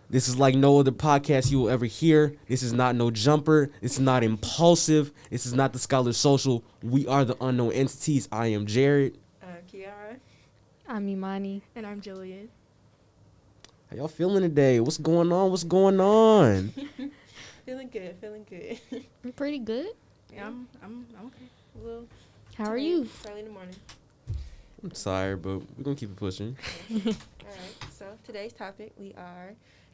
This is like no other podcast you will ever hear. This is not no jumper. This is not impulsive. This is not the Scholar Social. We are the unknown entities. I am Jared. Kiara. I'm Imani. And I'm Jillian. How y'all feeling today? What's going on? What's going on? Feeling good. I'm pretty good. Yeah, I'm okay. Well, How are you? It's early in the morning. I'm tired, but we're going to keep it pushing. All right. So today's topic, we are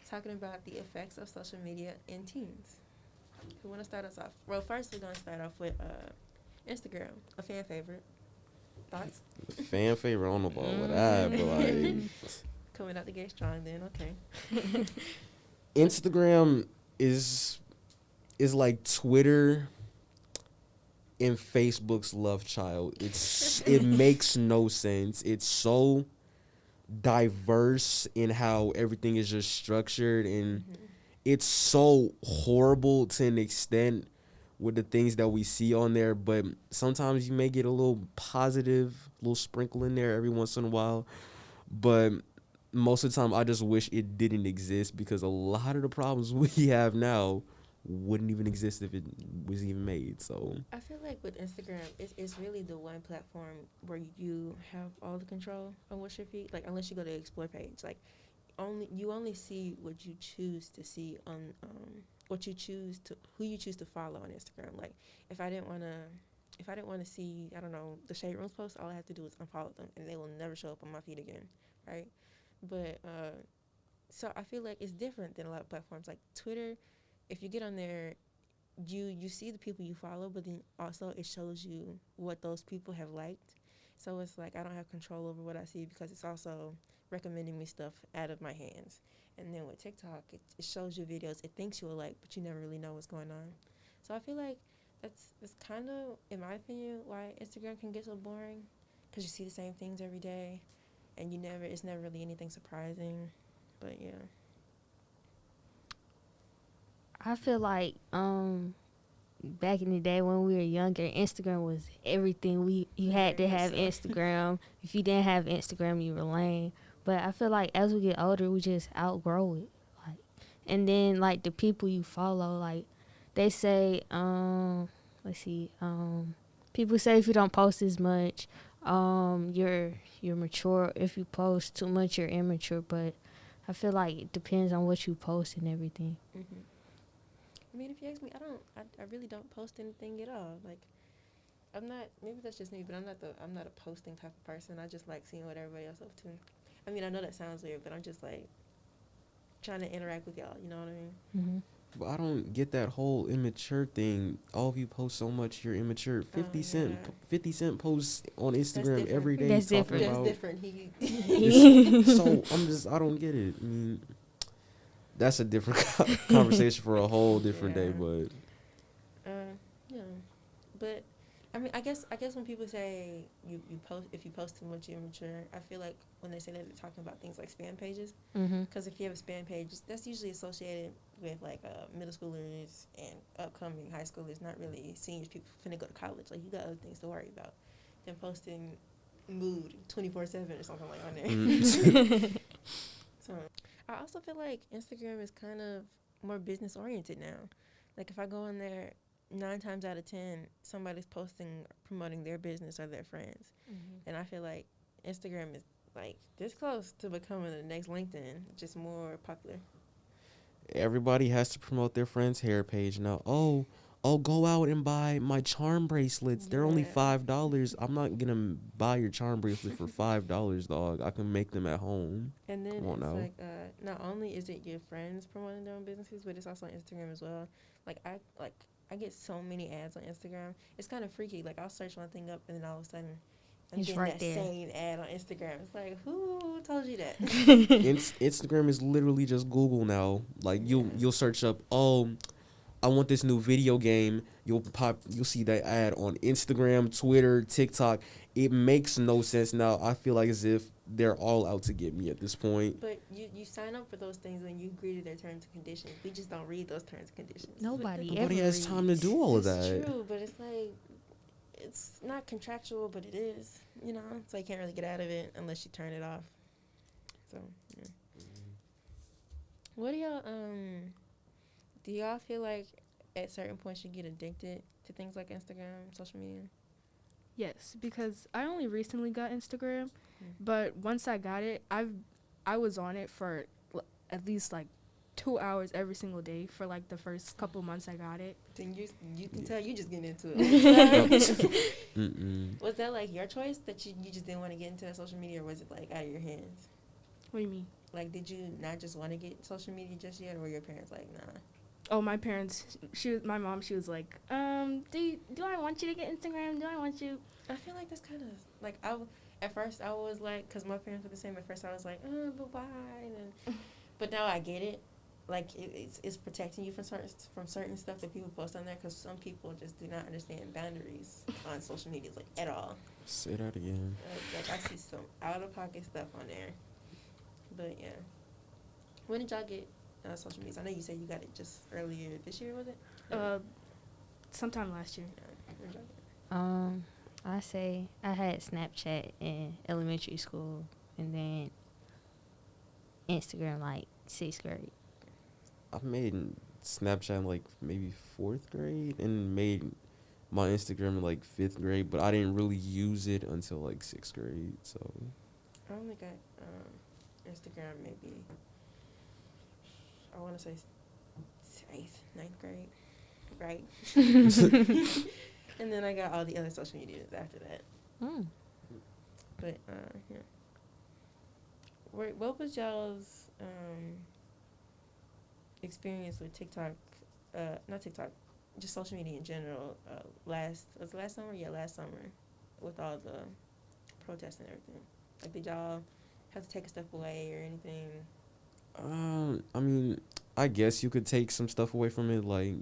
talking about the effects of social media in teens. Who want to start us off? Well, first we're going to start off with Instagram, a fan favorite. Thoughts? Fan favorite, I don't know about what I, but like... Coming out the gate strong then, okay. Instagram is like Twitter and Facebook's love child. It makes no sense. It's so diverse in how everything is just structured, and it's so horrible to an extent with the things that we see on there, but sometimes you may get a little positive, little sprinkle in there every once in a while. But most of the time I just wish it didn't exist, because a lot of the problems we have now wouldn't even exist if it was even made. So I feel like with Instagram, it's really the one platform where you have all the control on what's your feed. Like, unless you go to the explore page, like you only see what you choose to see on who you choose to follow on Instagram. Like, if I didn't want to see, I don't know, the Shade Rooms post, all I have to do is unfollow them, and they will never show up on my feed again, right? But so I feel like it's different than a lot of platforms like Twitter. If you get on there, you see the people you follow, but then also it shows you what those people have liked. So it's like I don't have control over what I see, because it's also recommending me stuff out of my hands. And then with TikTok, it shows you videos it thinks you will like, but you never really know what's going on. So I feel like that's kind of, in my opinion, why Instagram can get so boring, because you see the same things every day, and it's never really anything surprising. But yeah. I feel like back in the day when we were younger, Instagram was everything. You had to have Instagram. If you didn't have Instagram, you were lame. But I feel like as we get older, we just outgrow it. Like, and then like the people you follow, like they say, people say if you don't post as much, you're mature. If you post too much, you're immature. But I feel like it depends on what you post and everything. Mm-hmm. I mean, if you ask me, I really don't post anything at all. Like, I'm not, maybe that's just me, but I'm not a posting type of person. I just like seeing what everybody else up to. I mean, I know that sounds weird, but I'm just like trying to interact with y'all, you know what I mean? Mm-hmm. but I don't get that whole immature thing. All of you post so much, you're immature. 50 Cent posts on Instagram every day. That's talking different. about That's different. So I don't get it. I mean, that's a different conversation for a whole different day. But Yeah, but I mean, I guess when people say if you post too much, you're immature. I feel like when they say that, they're talking about things like spam pages. Because if you have a spam page, that's usually associated with like middle schoolers and upcoming high schoolers, not really seniors, people finna go to college. Like, you got other things to worry about than posting mood 24/7 or something like on there. So I also feel like Instagram is kind of more business oriented now. Like, if I go in there, 9 times out of 10, somebody's promoting their business or their friends. And I feel like Instagram is like this close to becoming the next LinkedIn, just more popular. everybody has to promote their friend's hair page now. Oh, go out and buy my charm bracelets. They're only $5. I'm not gonna buy your charm bracelet for $5, dog. I can make them at home. And then Come on it's now. like not only is it your friends promoting their own businesses, but it's also on Instagram as well. Like, I get so many ads on Instagram. It's kind of freaky. Like, I'll search one thing up, and then all of a sudden I'm It's getting right that there. same ad on Instagram. It's like, who told you that? Instagram is literally just Google now. Like, you'll search up, oh, I want this new video game. You'll see that ad on Instagram, Twitter, TikTok. It makes no sense now. I feel like as if they're all out to get me at this point. But you sign up for those things when you agree to their terms and conditions. We just don't read those terms and conditions. Nobody has time to do all of that. It's true, but it's like, it's not contractual, but it is, you know? So you can't really get out of it unless you turn it off. So, yeah. What do y'all feel like at certain points you get addicted to things like Instagram, social media? Yes, because I only recently got Instagram, Mm. but once I got it, I was on it for at least like 2 hours every single day for like the first couple months I got it. Then you can tell you just getting into it. Mm-mm. Was that like your choice that you just didn't want to get into that social media, or was it like out of your hands? What do you mean? Like, did you not just want to get social media just yet, or were your parents like, nah? Oh, my parents. My mom. She was like, do I want you to get Instagram? Do I want you? I feel like that's kind of like at first I was like, cause my parents were the same. At first I was like, but why? And but now I get it. Like it's protecting you from certain stuff that people post on there. Cause some people just do not understand boundaries on social media like at all. Say that again. Like I see some out of pocket stuff on there. But yeah, when did y'all get social media? I know you said you got it just earlier this year. Was it? Sometime last year. Yeah. When did y'all get it? I say I had Snapchat in elementary school, and then Instagram like 6th grade. I made Snapchat in like maybe 4th grade and made my Instagram in like 5th grade, but I didn't really use it until like 6th grade. So I only got Instagram maybe, I want to say 8th, 9th grade, right? And then I got all the other social medias after that. Mm. But yeah. What was y'all's experience with TikTok? Not TikTok, just social media in general. Was it last summer? Yeah, last summer, with all the protests and everything. Like, did y'all have to take a step away or anything? I mean, I guess you could take some stuff away from it. Like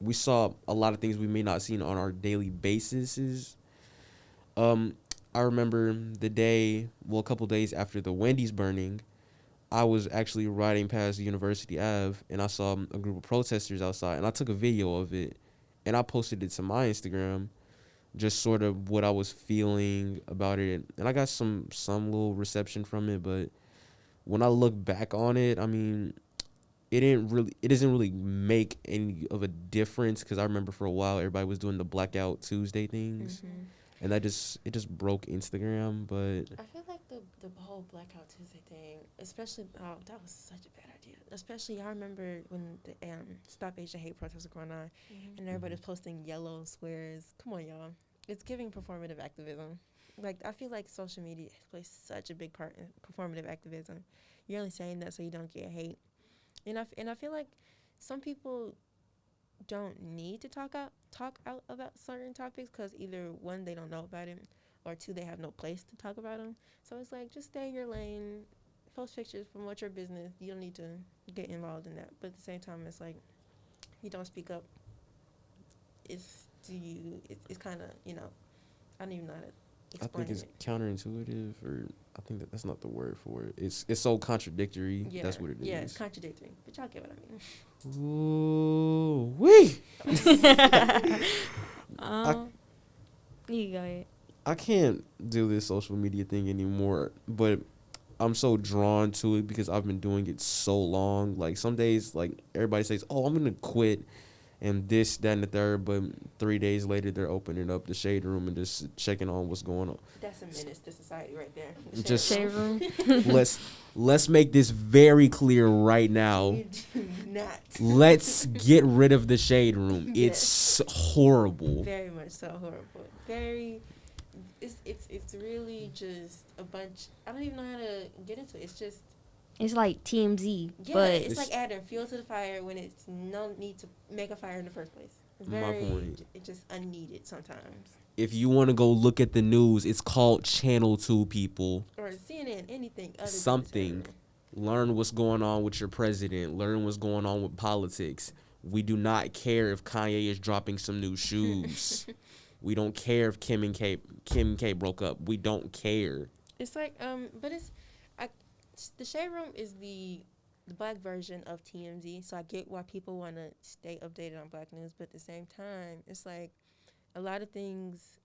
we saw a lot of things we may not seen on our daily basis. I remember the day, well, a couple days after the Wendy's burning, I was actually riding past University Ave and I saw a group of protesters outside, and I took a video of it and I posted it to my Instagram, just sort of what I was feeling about it, and I got some little reception from it. But when I look back on it, I mean, it doesn't really make any of a difference, because I remember for a while everybody was doing the Blackout Tuesday things, Mm-hmm. and it just broke Instagram. But I feel like the whole Blackout Tuesday thing, especially, that was such a bad idea. Especially, I remember when the Stop Asian Hate protests were going on, and everybody was posting yellow squares. Come on, y'all. It's giving performative activism. Like, I feel like social media plays such a big part in performative activism. You're only saying that so you don't get hate. And I feel like some people don't need to talk out about certain topics because either one, they don't know about it, or two, they have no place to talk about them. So it's like, just stay in your lane, post pictures, promote your business. You don't need to get involved in that. But at the same time, it's like, you don't speak up. It's kind of, I don't even know how to I explain think it's it. counterintuitive, or I think that's not the word for it. It's so contradictory. Yeah, That's what it is. Yeah, it's contradictory. But y'all get what I mean. Ooh, wee. You go ahead. I can't do this social media thing anymore, but I'm so drawn to it because I've been doing it so long. Like, some days, like, everybody says, "Oh, I'm gonna quit," and this, that, and the third. But 3 days later, they're opening up the shade room and just checking on what's going on. That's a menace to society right there. Just- Shade room. let's make this very clear right now. You do not. Let's get rid of the shade room. Yes. It's horrible. Very much so horrible. Very. It's really just a bunch. I don't even know how to get into it. It's just, It's like TMZ, yeah. but It's like adding fuel to the fire when it's no need to make a fire in the first place. It's My very. point. It's just unneeded sometimes. If you want to go look at the news, it's called Channel 2, people. Or CNN, anything other than Something. the Learn what's going on with your president. Learn what's going on with politics. We do not care if Kanye is dropping some new shoes. We don't care if Kim and K broke up. We don't care. It's like but the Shade Room is the black version of TMZ. So I get why people want to stay updated on black news, but at the same time, it's like a lot of things,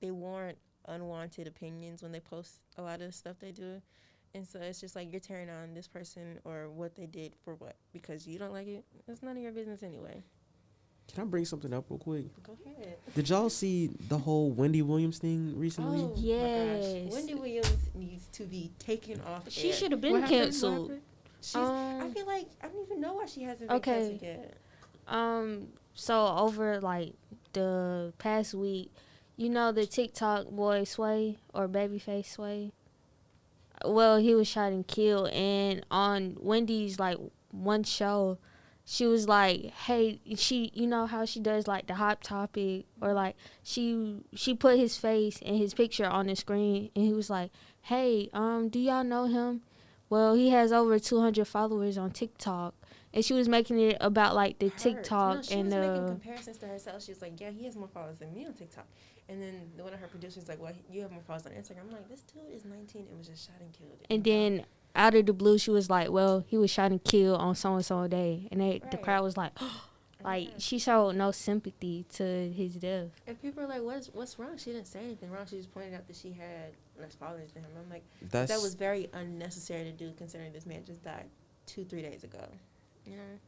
they warrant unwanted opinions when they post a lot of the stuff they do, And so it's just like you're tearing on this person or what they did for what? Because you don't like it? It's none of your business anyway. Can I bring something up real quick? Go ahead. Did y'all see the whole Wendy Williams thing recently? Oh, my Yes. gosh. Wendy Williams needs to be taken off She air. should have What been happened? What canceled. happened? I feel like I don't even know why she hasn't been Okay. canceled yet. So over like the past week, you know the TikTok boy Sway or Babyface Sway. Well, he was shot and killed, and on Wendy's like one show, she was like, "Hey," you know how she does like the hot topic, or like she put his face and his picture on the screen, and he was like, "Hey, do y'all know him?" Well, he has over 200 followers on TikTok, and she was making it about like the Her. TikTok No, she and was making the. comparisons to herself. She was like, "Yeah, he has more followers than me on TikTok." And then one of her producers was like, "Well, you have more followers on Instagram." I'm like, "This dude is 19 and was just shot and killed." And then out of the blue, she was like, "Well, he was shot and killed on so and so day," and the Right. crowd was like, like Yeah. she showed no sympathy to his death. And people are like, "What's wrong?" She didn't say anything wrong. She just pointed out that she had less followers than him. I'm like, That's that was very unnecessary to do, considering this man just died 2-3 days ago. You know.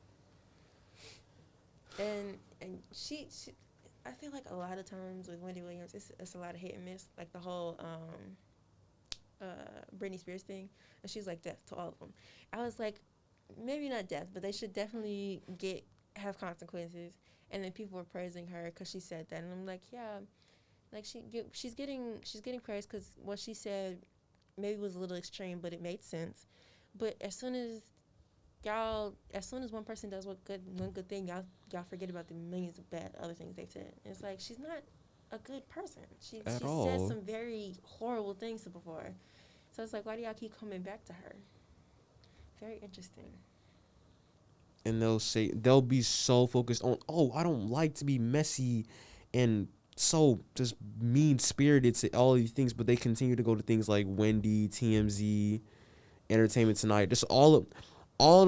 And she I feel like a lot of times with Wendy Williams, it's a lot of hit and miss. Like the whole Britney Spears thing, and she's like death to all of them. I was like, maybe not death, but they should definitely have consequences. And then people were praising her because she said that, and I'm like, yeah, like she's getting praised because what she said maybe was a little extreme, but it made sense. But as soon as one person does one good thing, y'all forget about the millions of bad other things they've said. It's like she's not a good person. She said all. some very horrible things before. So it's like, why do y'all keep coming back to her? Very interesting. and they'll be so focused on, oh, I don't like to be messy and so just mean spirited to all these things, but they continue to go to things like Wendy, TMZ, Entertainment Tonight. Just all of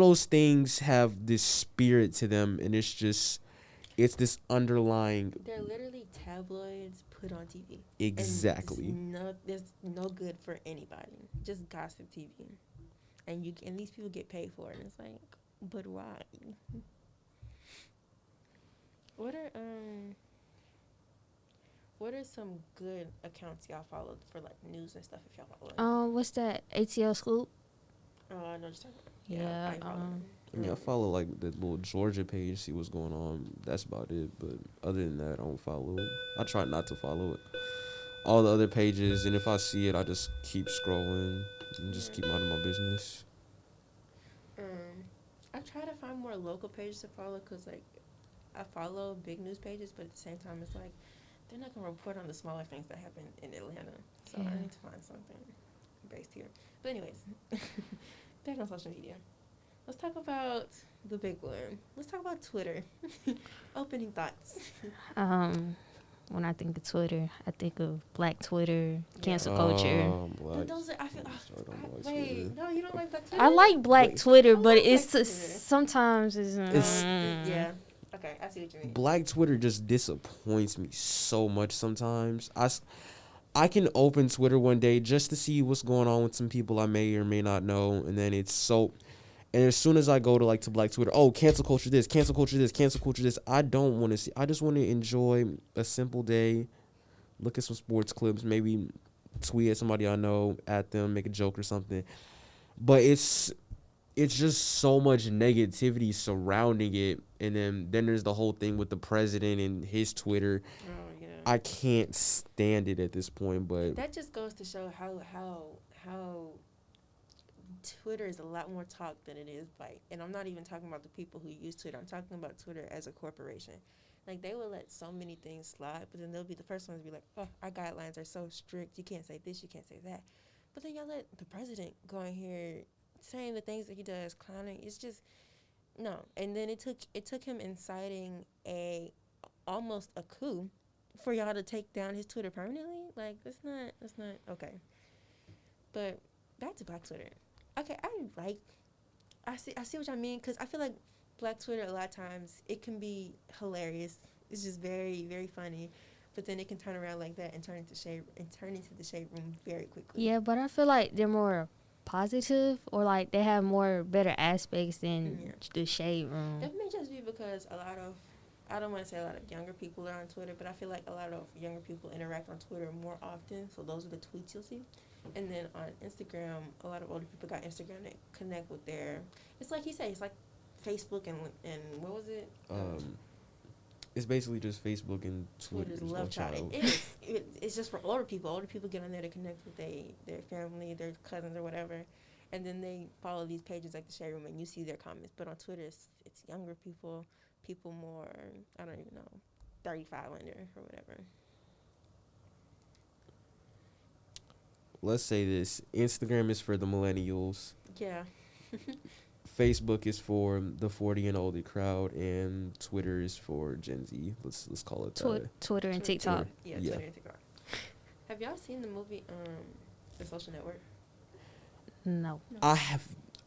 those things have this spirit to them, and it's this underlying. They're literally tabloids put on TV. Exactly. And there's no good for anybody. Just gossip TV. And these people get paid for it. And it's like, but why? What are some good accounts y'all followed for like news and stuff if y'all follow it? What's that? ATL Scoop. Oh, I know what you're talking about. Yeah, I ain't follow them. I mean, I follow like the little Georgia page, see what's going on. That's about it. But other than that, I don't follow it. I try not to follow it. All the other pages, and if I see it, I just keep scrolling and just keep minding my business. I try to find more local pages to follow because, like, I follow big news pages, but at the same time, it's like they're not going to report on the smaller things that happen in Atlanta. So Yeah. I need to find something based here. But anyways, back on social media. Let's talk about the big one. Let's talk about Twitter. Opening thoughts. When I think of Twitter, I think of Black Twitter, cancel Oh, culture. Black. But those are, I feel, I don't like wait, Twitter. no, you don't like Black Twitter? I like Black Wait. Twitter, I but like it's Black Twitter. sometimes it's. Yeah. Okay, I see what you mean. Black Twitter just disappoints me so much sometimes. I can open Twitter one day just to see what's going on with some people I may or may not know, and then and as soon as I go to Black Twitter, oh, cancel culture this, cancel culture this, cancel culture this, I don't want to see. I just want to enjoy a simple day, look at some sports clips, maybe tweet at somebody I know, at them, make a joke or something. But it's just so much negativity surrounding it, and then there's the whole thing with the president and his Twitter. Oh, yeah. I can't stand it at this point, but That just goes to show how Twitter is a lot more talk than it is bite. And I'm not even talking about the people who use Twitter. I'm talking about Twitter as a corporation. Like, they will let so many things slide, but then they'll be the first ones to be like, oh, our guidelines are so strict. You can't say this, you can't say that. But then y'all let the president go in here saying the things that he does, clowning. It's just, no. And then it took him inciting almost a coup for y'all to take down his Twitter permanently. Like, that's not okay. But back to Black Twitter. Okay, I see what y'all mean, because I feel like Black Twitter, a lot of times, it can be hilarious. It's just very, very funny. But then it can turn around like that and turn into the shade room very quickly. Yeah, but I feel like they're more positive, or like they have more better aspects than Yeah. the shade room? It may just be because a lot of, I don't want to say a lot of younger people are on Twitter, but I feel like a lot of younger people interact on Twitter more often. So those are the tweets you'll see. And then on Instagram, a lot of older people got Instagram that connect with their. It's like he said, it's like Facebook and what was it? It's basically just Facebook and Twitter's Twitter's love child. It's just for older people. Older people get on there to connect with their family, their cousins or whatever, and then they follow these pages like the Shade Room, and you see their comments. But on Twitter, it's younger people, people more, I don't even know, 35 under or whatever. Let's say this: Instagram is for the millennials. Yeah. Facebook is for the 40 and older crowd, and Twitter is for Gen Z. Let's call it that. Twitter and TikTok. Yeah, Yeah. Twitter and TikTok. Have y'all seen the movie The Social Network? No. I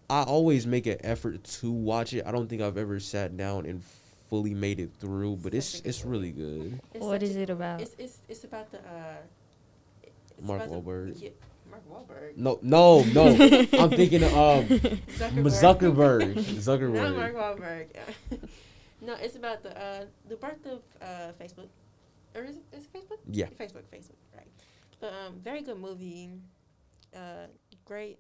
always make an effort to watch it. I don't think I've ever sat down and fully made it through, but Such a good it's really good. What such is a it good- about? It's about the Mark about the- Wahlberg. yeah, Mark Wahlberg. No. I'm thinking of Zuckerberg. Not Zuckerberg. Mark Wahlberg. No, it's about the birth of Facebook. Or is it Facebook? Yeah. Facebook, right. But very good movie. Great.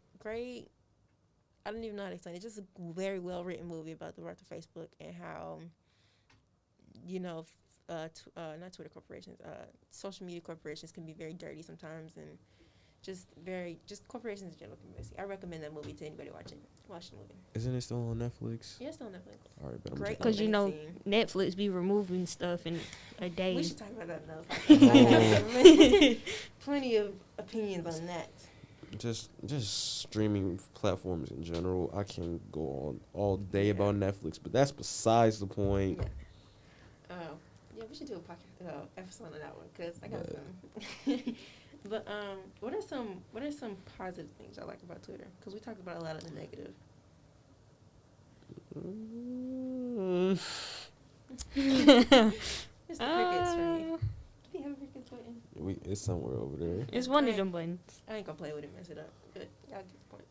I don't even know how to explain it. Just a very well written movie about the birth of Facebook and how, not Twitter corporations, social media corporations can be very dirty sometimes, and just corporations in general can be messy. I recommend that movie to anybody watching. Watch the movie. Isn't it still on Netflix? Yeah, it's on Netflix. All right, but I'm Great. checking Because you know Scene. Netflix be removing stuff in a day. We should talk about that another Oh. time. Plenty of opinions on that. Just streaming platforms in general. I can go on all day Yeah. about Netflix, but that's besides the point. Yeah. Yeah, we should do a podcast episode on that one because I got Yeah. some. But what are some positive things I like about Twitter? Because we talked about a lot of the negative. It's the crickets for me. Do you have crickets waiting? It's somewhere over there. It's one of them buttons. I ain't gonna play with it, mess it up. But y'all get the point.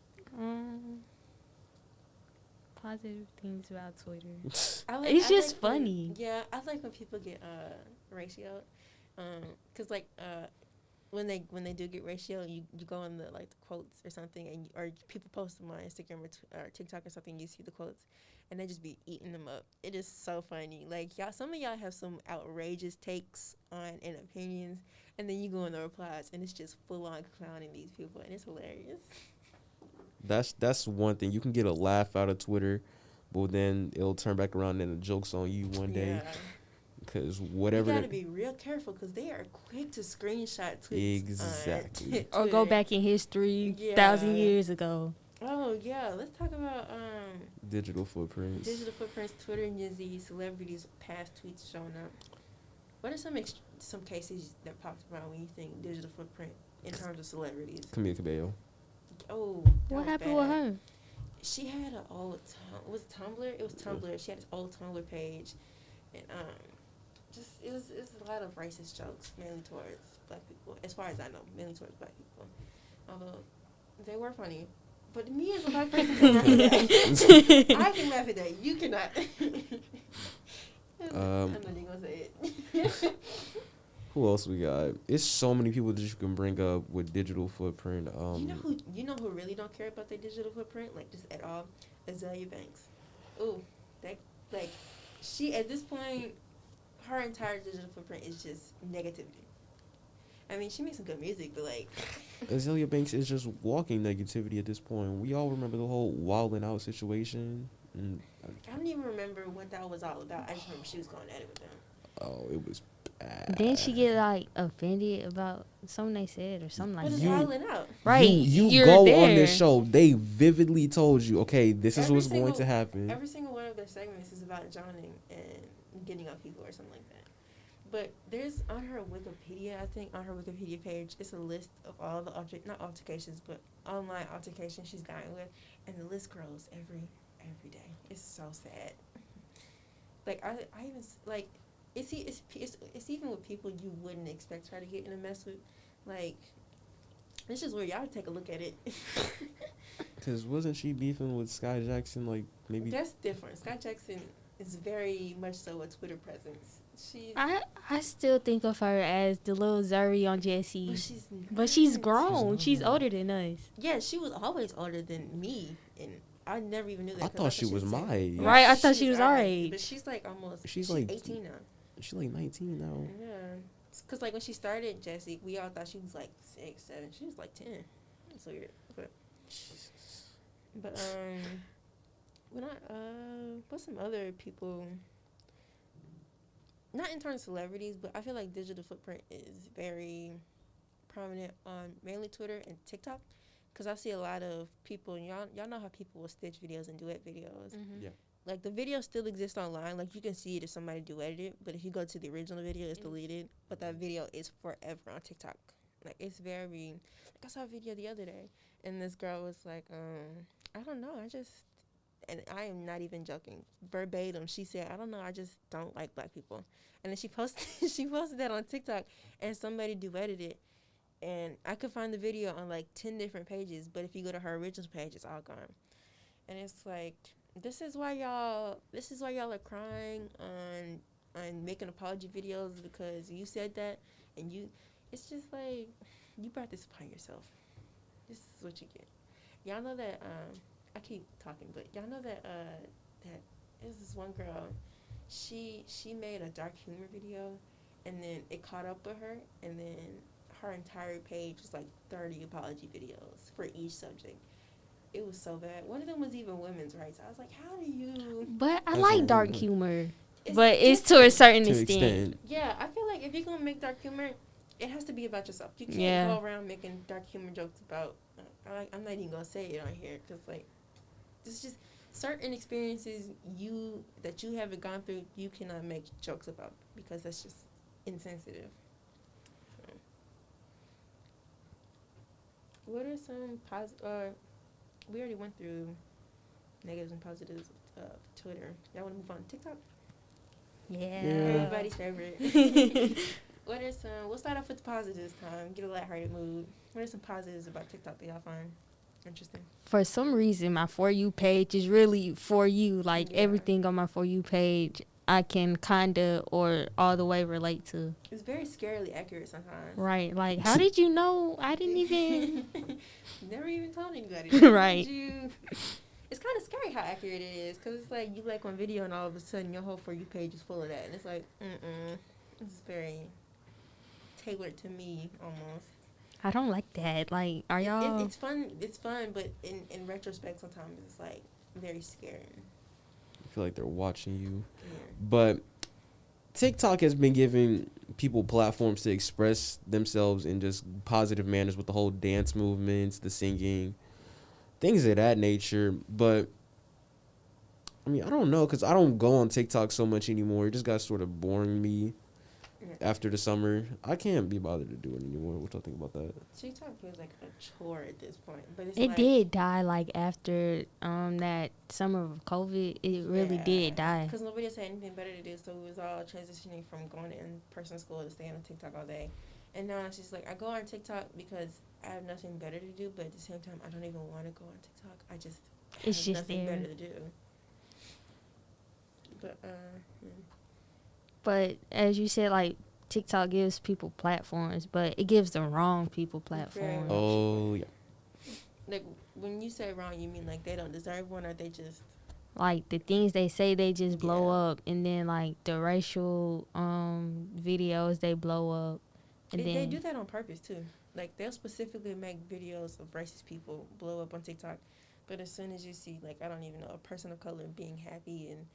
Positive things about Twitter. It's just funny. Yeah, I like when people get ratioed. Cause like when they do get ratioed, you go on the like the quotes or something, and or people post them on Instagram or TikTok or something. You see the quotes, and they just be eating them up. It is so funny. Like some of y'all have some outrageous takes on and opinions, and then you go in the replies, and it's just full on clowning these people, and it's hilarious. That's one thing. You can get a laugh out of Twitter, but then it'll turn back around and the joke's on you one day. Yeah. Because whatever. You gotta be real careful because they are quick to screenshot tweets. Exactly. Or go back in history, Yeah. 1,000 years ago. Oh yeah, let's talk about Digital footprints. digital footprints, Twitter and Gen Z, celebrities' past tweets showing up. What are some cases that popped around when you think digital footprint in terms of celebrities? Camila Cabello. Oh, that What was happened bad. with her? She had an old was it Tumblr? It was Tumblr. She had this old Tumblr page, and just it was a lot of racist jokes mainly towards black people, as far as I know, mainly towards black people. Although they were funny, but me as a black person can laugh at that. I can laugh at that. You cannot. I'm not even gonna say it. Who else we got? It's so many people that you can bring up with digital footprint. You know who really don't care about their digital footprint, like just at all? Azalea Banks. Ooh, that like she at this point, her entire digital footprint is just negativity. I mean, she makes some good music, but like Azalea Banks is just walking negativity at this point. We all remember the whole Wildin' Out situation. And I don't even remember what that was all about. I just remember she was going at it with them. oh, it was bad. Didn't she get like offended about something they said or something like What is that? wilding out? Right. You you're go there. on this show. They vividly told you, okay, this is Every what's going single- to happen. Every single one of their segments is about joining and getting on people or something like that. But there's on her Wikipedia, I think on her Wikipedia page, it's a list of all the not altercations, but online altercations she's gotten with, and the list grows every day. It's so sad. Like I even like it's even with people you wouldn't expect her to get in a mess with. Like it's just weird. Y'all take a look at it. Cause wasn't she beefing with Sky Jackson like maybe? That's different. Scott Jackson is very much so a Twitter presence. She's I still think of her as the little Zuri on Jessie. but She's not. grown. She's not. older than us. Yeah, she was always older than me, and I never even knew that. I 'cause thought she was the same- my age. Right, I thought she was our age. But she's like almost. She's She's like- 18 now. She's like 19 now. Yeah, cause like when she started Jessie, we all thought she was like 6, 7. She was like 10. It's weird, but when what's some other people? Not in terms of celebrities, but I feel like digital footprint is very prominent on mainly Twitter and TikTok, cause I see a lot of people. Y'all know how people will stitch videos and duet videos. Yeah. Like the video still exists online. Like you can see it if somebody duetted it, but if you go to the original video, it's deleted. But that video is forever on TikTok. Like it's very. Like I saw a video the other day, and this girl was like, I don't know, and I am not even joking, verbatim. She said, I don't know, I just don't like black people. And then she posted that on TikTok, and somebody duetted it. And I could find the video on like 10 different pages, but if you go to her original page, it's all gone. And it's like, this is why y'all are crying on making apology videos because you said that, and it's just like, you brought this upon yourself. This is what you get. Y'all know that, I keep talking, but y'all know that there's this one girl, she made a dark humor video, and then it caught up with her, and then her entire page was like 30 apology videos for each subject. It was so bad. One of them was even women's rights. I was like, how do you? But I That's like what dark we- humor. But it's to a different. certain To an extent. extent. Yeah, I feel like if you're gonna make dark humor, it has to be about yourself. You can't Yeah. go around making dark humor jokes about. I'm not even gonna say it on here because like, it's just certain experiences that you haven't gone through. You cannot make jokes about because that's just insensitive. So. What are some positive? We already went through negatives and positives of Twitter. Y'all want to move on to TikTok? Yeah. Everybody's favorite. We'll start off with the positives time. Get a lighthearted mood. What are some positives about TikTok that y'all find interesting? For some reason, my For You page is really for you. Like, Yeah. everything on my For You page, I can kinda or all the way relate to. It's very scarily accurate sometimes. Right. Like, how did you know? I didn't even. Never even told anybody. Right. It's kind of scary how accurate it is, because it's like you like one video and all of a sudden your whole For You page is full of that. And it's like, it's very tailored to me almost. I don't like that. Like, are y'all. It's fun, but in retrospect, sometimes it's like very scary. I feel like they're watching you. Yeah. But TikTok has been giving people platforms to express themselves in just positive manners with the whole dance movements, the singing, things of that nature. But I mean, I don't know, because I don't go on TikTok so much anymore. It just got sort of boring me Yeah. after the summer. I can't be bothered to do it anymore. What y'all think about that? TikTok feels like a chore at this point, but it's It like, did die, like, after that summer of COVID. It really did die. because nobody else had anything better to do, so we was all transitioning from going to in-person school to staying on TikTok all day. And now it's just like I go on TikTok because I have nothing better to do, but at the same time I don't even want to go on TikTok. I just It's have just nothing there. better to do. But But as you said, like, TikTok gives people platforms, but it gives the wrong people platforms. Oh, yeah. like when you say wrong, you mean like they don't deserve one, or they just Like, the things they say, they just blow Yeah. up. And then, like, the racial videos, they blow up. And they do that on purpose too. Like they'll specifically make videos of racist people blow up on TikTok, but as soon as you see like I don't even know a person of color being happy and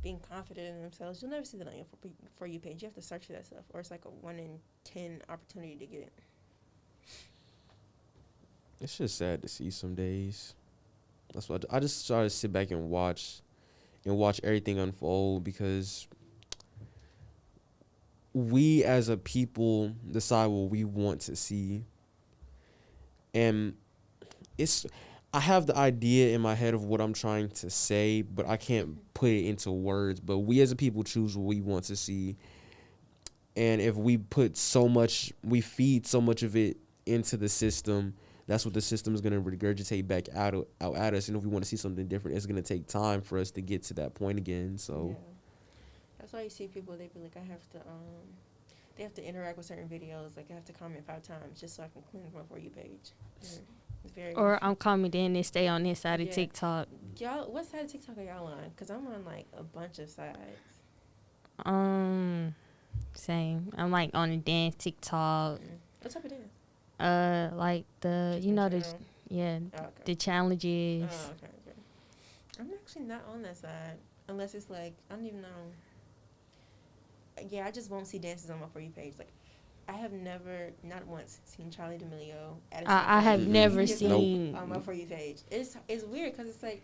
being confident in themselves, you'll never see that on your For You page. You have to search for that stuff, or it's like a 1 in 10 opportunity to get it. It's just sad to see some days. That's why I just try to sit back and watch everything unfold, because we as a people decide what we want to see. And I have the idea in my head of what I'm trying to say, but I can't put it into words. But we as a people choose what we want to see. And if we feed so much of it into the system, that's what the system is going to regurgitate back out at us. And if we want to see something different, it's going to take time for us to get to that point again. So Yeah. That's why you see people, they be like, they have to interact with certain videos. Like, I have to comment 5 times just so I can clean my For You page. Yeah. It's very. Or I'm commenting and stay on this side of Yeah. TikTok. Y'all, what side of TikTok are y'all on? Because I'm on, like, a bunch of sides. Same. I'm like on the dance TikTok. What type of dance? Like the Just you know in the general? yeah Oh, okay. the challenges. Oh, okay. I'm actually not on that side. Unless it's, like, I don't even know. Yeah, I just won't see dances on my For You page. Like, I have never, not once, seen Charlie D'Amelio at a I have Mm-mm. never TikTok seen. on my For You page. It's weird because it's like,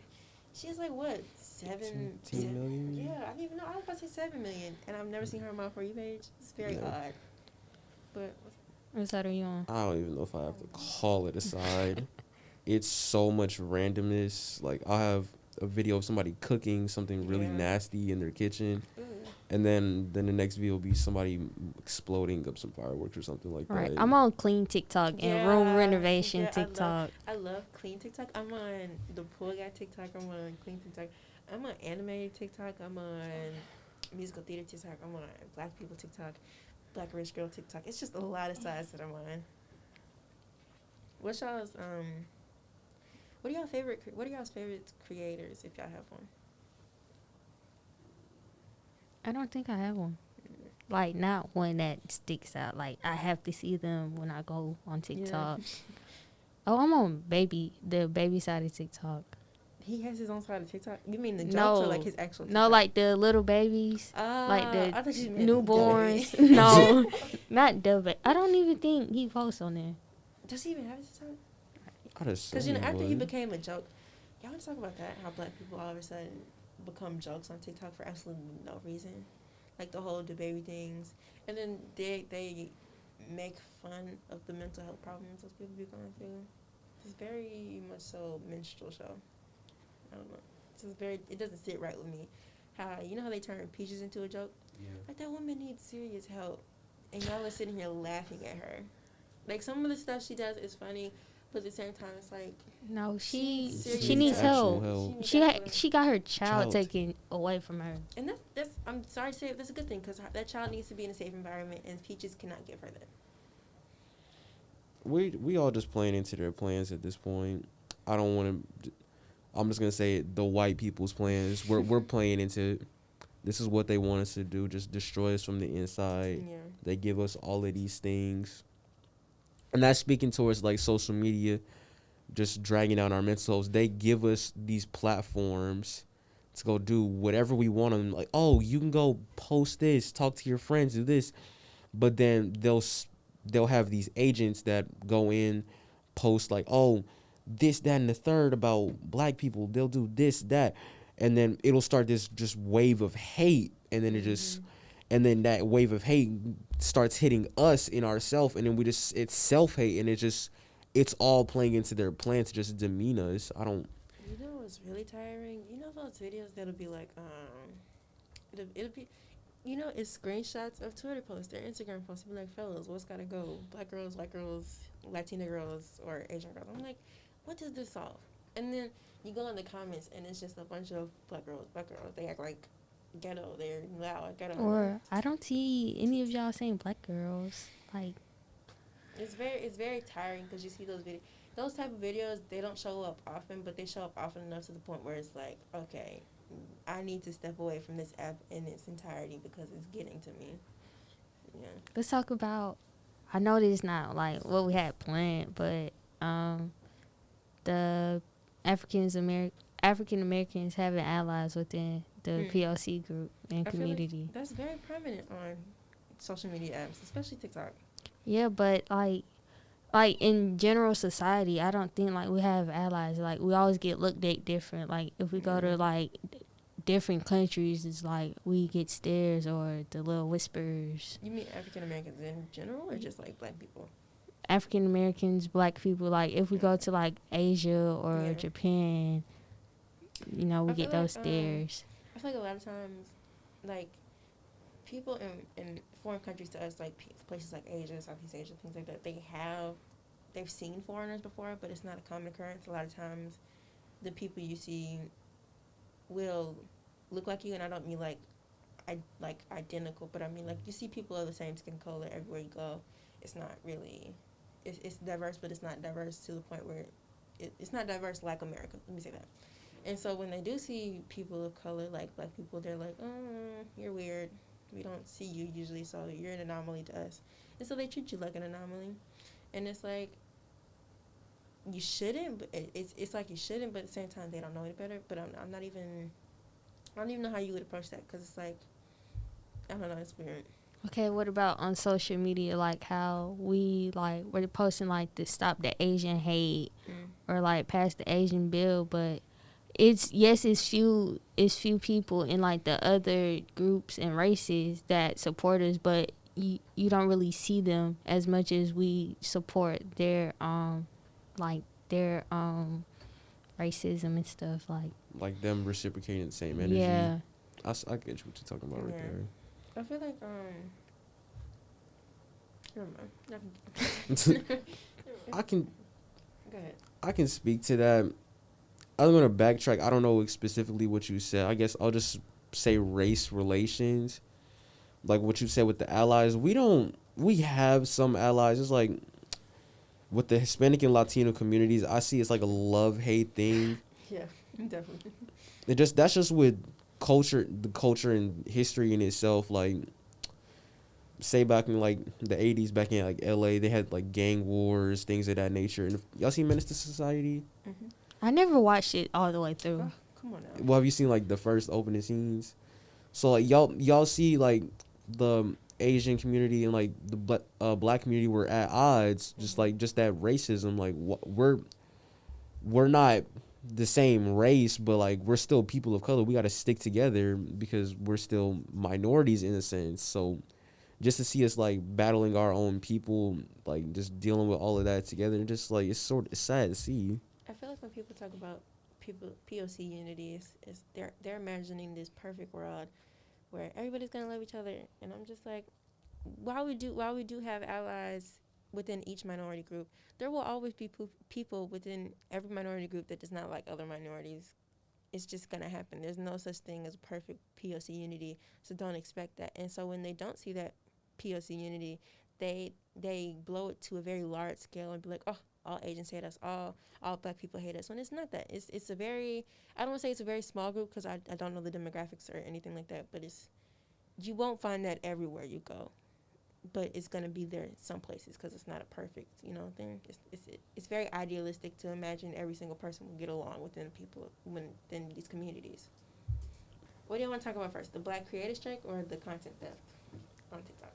she's like, what, 10 7 million? Yeah, I didn't even know. I was about to say 7 million, and I've never seen her on my For You page. It's very Yeah. odd. But What side are you on? I don't even know if I have to call it a side. It's so much randomness. Like, I'll have a video of somebody cooking something really Yeah. nasty in their kitchen, ooh, and then the next video will be somebody exploding up some fireworks or something like Right. that. I'm on clean TikTok and room Yeah, renovation yeah, TikTok. I love clean TikTok. I'm on the pool guy TikTok. I'm on clean TikTok. I'm on anime TikTok. I'm on musical theater TikTok. I'm on black people TikTok, black rich girl TikTok. It's just a lot of sides that I'm on. What's y'all's What are y'all's favorite creators if y'all have one? I don't think I have one. Like not one that sticks out. Like I have to see them when I go on TikTok. Oh, I'm on the baby side of TikTok. He has his own side of TikTok. You mean the jokes No. or like his actual TikTok? No, like the little babies, like the I thought you meant newborns. Joey. No, not the. I don't even think he posts on there. Does he even have his TikTok? I'd assume Because, you know, it after he would. became a joke, y'all want to talk about that? How black people all of a sudden become jokes on TikTok for absolutely no reason. Like the whole DaBaby things. And then they make fun of the mental health problems those people be going through. It's very much so minstrel show. I don't know. It doesn't sit right with me. You know how they turn Peaches into a joke? Yeah. Like, that woman needs serious help. And y'all are sitting here laughing at her. Like, some of the stuff she does is funny, but at the same time, it's like, No, she She needs actual help. help. She got her child Child. taken away from her. and that's I'm sorry to say it, that's a good thing, because that child needs to be in a safe environment, and Peaches cannot give her that. We all just playing into their plans at this point. I don't want to. I'm just gonna say it, the white people's plans. We're playing into. This is what they want us to do. Just destroy us from the inside. Yeah. They give us all of these things, and that's speaking towards like social media, just dragging down our mental health. They give us these platforms to go do whatever we want on. Like, oh, you can go post this, talk to your friends, do this, but then they'll have these agents that go in, post like, oh, this, that, and the third about black people. They'll do this, that, and then it'll start this just wave of hate, and then it just, and then that wave of hate starts hitting us in ourself, and then it's self-hate, and it's all playing into their plan to just demean us. I don't. You know what's really tiring? You know those videos that'll be like, it'll be, you know, it's screenshots of Twitter posts, their Instagram posts. It'll be like, fellas, what's gotta go? Black girls, white girls, Latina girls, or Asian girls. I'm like, what does this solve? And then you go in the comments, and it's just a bunch of black girls. They act like ghetto. They're loud, ghetto. Or I don't see any of y'all saying black girls. Like It's very tiring because you see those videos. Those type of videos, they don't show up often, but they show up often enough to the point where it's like, okay, I need to step away from this app in its entirety because it's getting to me. Yeah. let's talk about. I know this is not like what we had planned, but the African Americans having allies within the PLC group and I feel like community. that's very prominent on social media apps, especially TikTok. Yeah, but like in general society, I don't think like we have allies. Like we always get looked at different. Like if we go to like different countries, it's like we get stares or the little whispers. You mean African Americans in general, or just like black people? African Americans, black people. Like if we go to like Asia or Yeah. Japan, you know, we I get feel those like, stares. I feel like a lot of times, like, people in foreign countries to us, like places like Asia, Southeast Asia, things like that, they have they've seen foreigners before, but it's not a common occurrence. A lot of times, the people you see will look like you, and I don't mean like identical, but I mean like you see people of the same skin color everywhere you go. It's not really, it's diverse, but it's not diverse to the point where it's not diverse like America. Let me say that. And so when they do see people of color, like black people, they're like, oh, you're weird. We don't see you usually, so you're an anomaly to us. And so they treat you like an anomaly. And it's like, you shouldn't, but it's like you shouldn't, but at the same time, they don't know any better. But I'm not even, I don't even know how you would approach that, because it's like, I don't know, it's weird. Okay, what about on social media? Like how we're posting like the stop the Asian hate or like pass the Asian bill, but it's few people in like the other groups and races that support us, but you don't really see them as much as we support their their racism and stuff Like them reciprocating the same energy. yeah. I get you what you're talking about right Yeah. there. I feel like, never mind. I can Go ahead. I can speak to that. I'm gonna backtrack. I don't know specifically what you said. I guess I'll just say race relations, like what you said with the allies. We have some allies. It's like with the Hispanic and Latino communities, I see it's like a love-hate thing. Yeah, definitely. That's just with the culture and history in itself. Like, say back in like the 80s, back in like LA, they had like gang wars, things of that nature. And y'all seen Menace to Society? Mm-hmm. I never watched it all the way through. Oh, come on now. Well, have you seen like the first opening scenes? So like y'all see like the Asian community and like the black community were at odds, just that racism. Like we're not the same race, but like we're still people of color. We got to stick together because we're still minorities in a sense. So just to see us like battling our own people, like just dealing with all of that together, just like it's sad to see. I feel like when people talk about POC unity, is they're imagining this perfect world where everybody's gonna love each other, and I'm just like, while we do have allies within each minority group, there will always be people within every minority group that does not like other minorities. It's just gonna happen. There's no such thing as perfect POC unity, so don't expect that. And so when they don't see that POC unity, they blow it to a very large scale and be like, oh, all Asians hate us, all black people hate us. When it's not that. It's a very, I don't want to say it's a very small group because I don't know the demographics or anything like that, but you won't find that everywhere you go. But it's going to be there in some places because it's not a perfect, thing. It's very idealistic to imagine every single person will get along within these communities. What do you want to talk about first, the Black Creator Strike or the content theft on TikTok?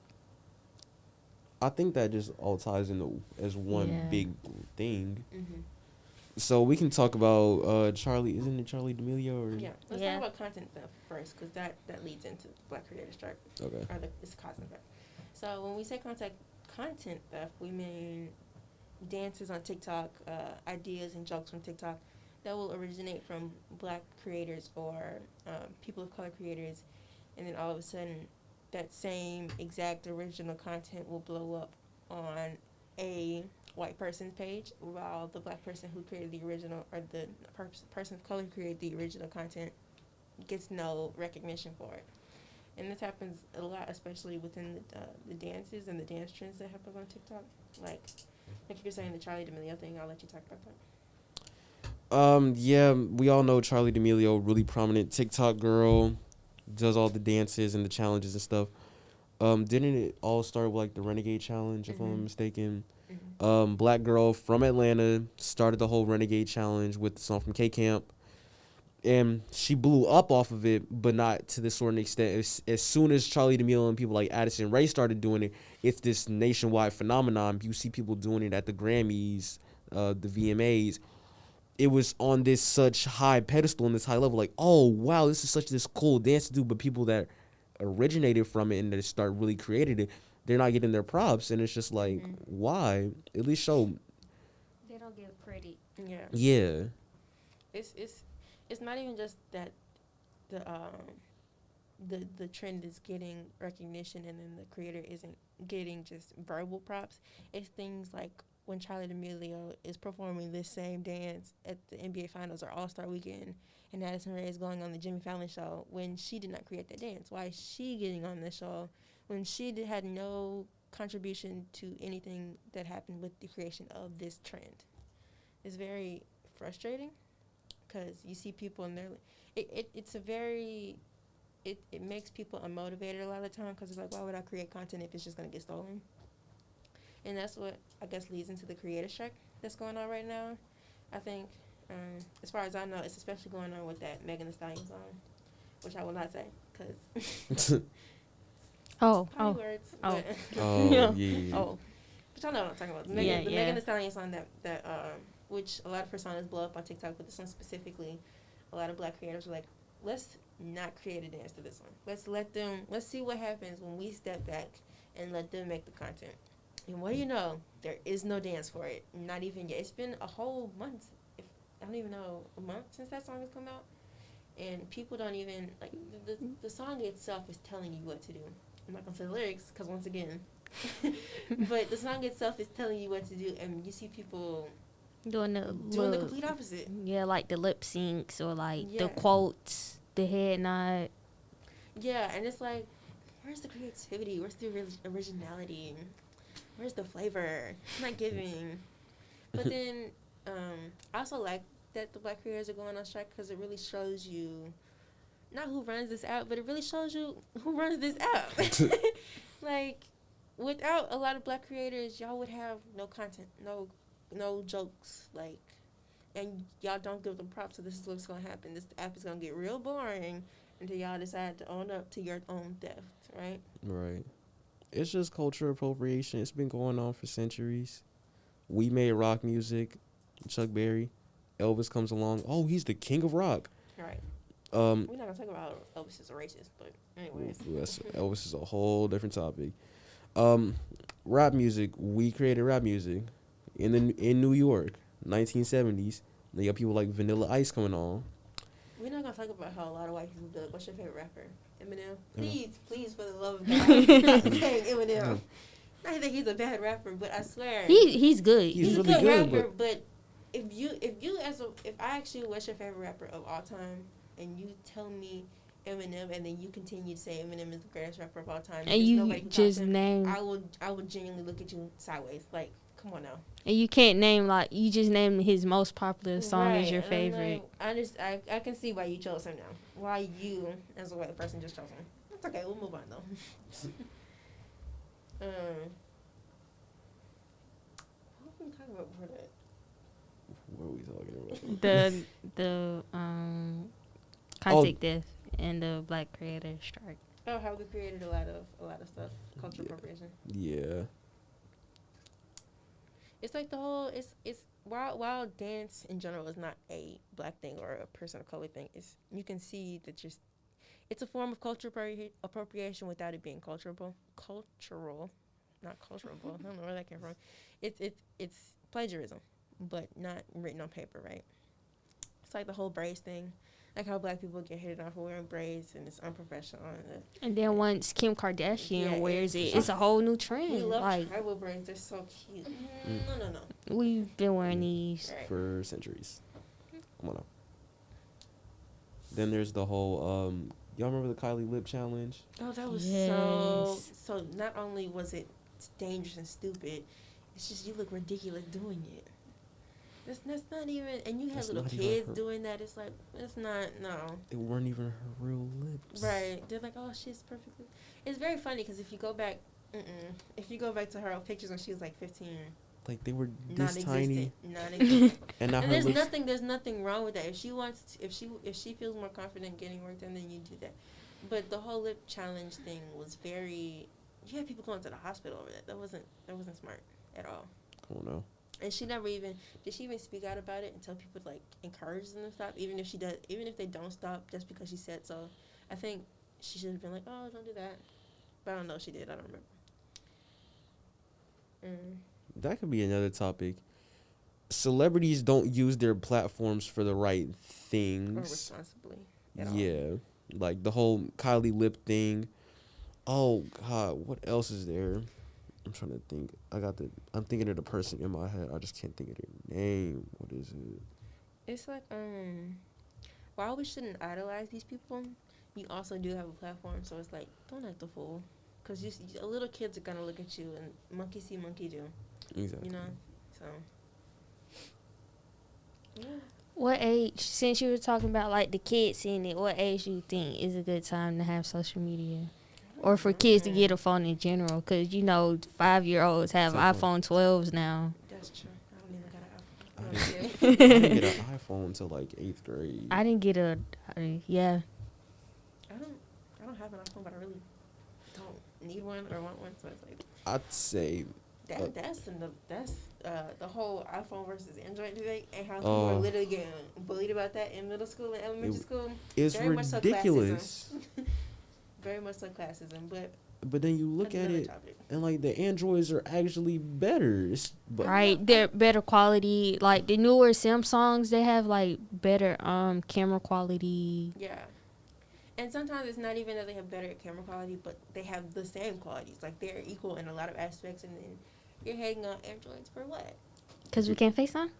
I think that just all ties into as one Yeah. big thing. Mm-hmm. So we can talk about Charlie. Isn't it Charlie D'Amelio? Or? Yeah, let's Yeah. talk about content theft first because that leads into the Black Creator Strike. Okay. Or it's content theft. So when we say content theft, we mean dances on TikTok, ideas and jokes from TikTok that will originate from Black creators or people of color creators, and then all of a sudden that same exact original content will blow up on a white person's page, while the black person who created the original, or the person of color who created the original content, gets no recognition for it. And this happens a lot, especially within the dances and the dance trends that happen on TikTok. Like if you're saying the Charlie D'Amelio thing, I'll let you talk about that. Yeah, we all know Charlie D'Amelio, really prominent TikTok girl, does all the dances and the challenges and stuff. Didn't it all start with like the Renegade Challenge, if I'm not mistaken? Mm-hmm. Black girl from Atlanta started the whole Renegade Challenge with the song from K-Camp. And she blew up off of it, but not to this sort of extent. As soon as Charlie D'Amelio and people like Addison Rae started doing it, it's this nationwide phenomenon. You see people doing it at the Grammys, the VMAs. It was on this such high pedestal and this high level, like, oh wow, this is this cool dance to do. But people that originated from it and that start really created it, they're not getting their props, and it's just like, why? At least show. They don't give credit. Yeah. Yeah. It's not even just that the trend is getting recognition and then the creator isn't getting just verbal props. It's things like when Charlie D'Amelio is performing this same dance at the NBA Finals or All-Star Weekend, and Addison Rae is going on the Jimmy Fallon show when she did not create that dance? Why is she getting on this show when she had no contribution to anything that happened with the creation of this trend? It's very frustrating because you see people and it makes people unmotivated a lot of the time because it's like, why would I create content if it's just going to get stolen? And that's what I guess leads into the creator strike that's going on right now. I think, as far as I know, it's especially going on with that Megan Thee Stallion song, which I will not say because Oh, words. oh. But Oh yeah. oh, but y'all know what I'm talking about. The Megan Thee Stallion song that which a lot of her songs blow up on TikTok, but this one specifically, a lot of black creators were like, let's not create a dance to this one. Let's see what happens when we step back and let them make the content. And what do you know? There is no dance for it. Not even yet. It's been a whole month. I don't even know, a month since that song has come out. And people don't even, like, the song itself is telling you what to do. I'm not going to say the lyrics, because once again. But the song itself is telling you what to do. And you see people doing the complete opposite. Yeah, like the lip syncs or like Yeah. the quotes, the head nod. Yeah, and it's like, where's the creativity? Where's the originality? Where's the flavor? It's not giving. But then I also like that the black creators are going on strike because it really shows you not who runs this app, but it really shows you who runs this app. Like, without a lot of black creators, y'all would have no content, no jokes, like, and y'all don't give them props. So this is what's gonna happen. This app is gonna get real boring until y'all decide to own up to your own theft, right? Right. It's just cultural appropriation. It's been going on for centuries. We made rock music. Chuck Berry. Elvis comes along. Oh, he's the king of rock. Right. Um, We're not gonna talk about how Elvis is a racist, but anyways. Elvis is a whole different topic. Rap music. We created rap music in New York, 1970s. You got people like Vanilla Ice coming on. We're not gonna talk about how a lot of white people be like, "What's your favorite rapper?" Eminem. Yeah. Please, for the love of God, stop saying Eminem. Not that he's a bad rapper, but I swear He's good. He's a really good good, rapper. But if I ask you what's your favorite rapper of all time, and you tell me Eminem, and then you continue to say Eminem is the greatest rapper of all time, and you just name. I would genuinely look at you sideways, like, come on now. And you can't name, like, you just name his most popular song as your and favorite. I can see why you chose him now. Why you, as a white person, just chose him. It's okay. We'll move on though. What were we talking about before that? What are we talking about? The contact death and the black creator strike. Oh, how we created a lot of stuff, cultural appropriation. Yeah. It's like the whole while dance in general is not a black thing or a person of color thing. You can see that it's a form of cultural appropriation without it being cultural, not culturable. I don't know where that came from. It's plagiarism, but not written on paper, right? It's like the whole braids thing, like how black people get hated on for wearing braids and it's unprofessional. And then once Kim Kardashian Yeah, wears it's a whole new trend. We love like tribal braids; they're so cute. No. we've been wearing these. Right. For centuries. Come on now. Then there's the whole y'all remember the Kylie lip challenge? Oh, that was Yes. so. Not only was it dangerous and stupid, it's just you look ridiculous doing it. That's not even, and you had That's little not even kids her- doing that. It's like it's not It weren't even her real lips. right. They're like, oh, she's perfectly. It's very funny because if you go back to her old pictures when she was like 15, Like they were this non-existent, tiny, non-existent. and now And her lips. there's nothing wrong with that. If she wants, if she feels more confident getting work done, then you do that. But the whole lip challenge thing was very. You had people going to the hospital over that. That wasn't smart at all. Come on now. And she never even did. She even speak out about it and tell people to, like, encourage them to stop. Even if they don't stop, just because she said so. I think she should have been like, oh, don't do that. But I don't know if she did. I don't remember. That could be another topic. Celebrities don't use their platforms for the right Or things. responsibly. At all. Yeah, like the whole Kylie lip thing. Oh God, what else is there? I'm trying to think. I'm thinking of the person in my head. I just can't think of their name. What is it? It's like while we shouldn't idolize these people, you also do have a platform, so it's like don't act a fool, cause little kids are gonna look at you and monkey see, monkey do. Exactly. You know, so yeah. What age, since you were talking about like the kids seeing it, what age do you think is a good time to have social media? Or for kids to get a phone in general? Because, 5-year-olds have Cell iPhone 12s now. That's true. I don't even got an iPhone. I didn't get an iPhone until like 8th grade. I didn't get yeah. I don't have an iPhone, but I really don't need one or want one. So it's like I'd say that's the whole iPhone versus Android debate and how people are literally getting bullied about that in middle school and elementary school. it's Very much so ridiculous. Very much so classism, But then you look that's at another it, topic. and like the Androids are actually better. Right, they're better quality. Like the newer Samsungs, they have like better camera quality. Yeah. And sometimes it's not even that they have better camera quality, but they have the same qualities. Like they're equal in a lot of aspects, and then you're hating on Androids for what? Because we can't FaceTime?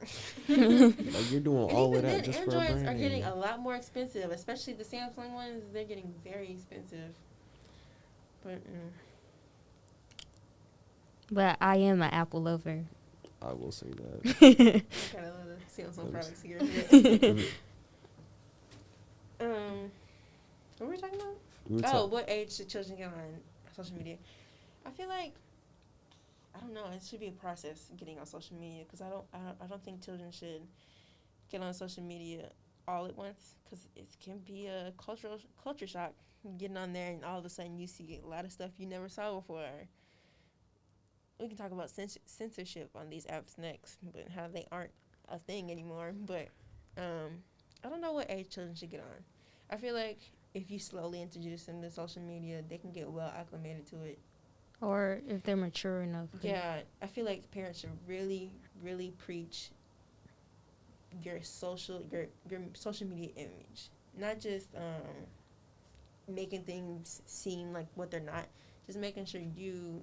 Like you're doing And all even of that then, just for a Androids brand are getting name. a lot more expensive, especially the Samsung ones. They're getting very expensive. But But I am an Apple lover. I will say that. I kind of love the Samsung products here. What were we talking about? We were What age should children get on social media? I feel like I don't know. It should be a process getting on social media because I don't think children should get on social media all at once because it can be a culture shock. Getting on there and all of a sudden you see a lot of stuff you never saw before. We can talk about censorship on these apps next, but how they aren't a thing anymore. But I don't know what age children should get on. I feel like if you slowly introduce them to social media, they can get well acclimated to it. Or if they're mature enough. Yeah, I feel like parents should really, really preach your social media image, not just making things seem like what they're not. Just making sure you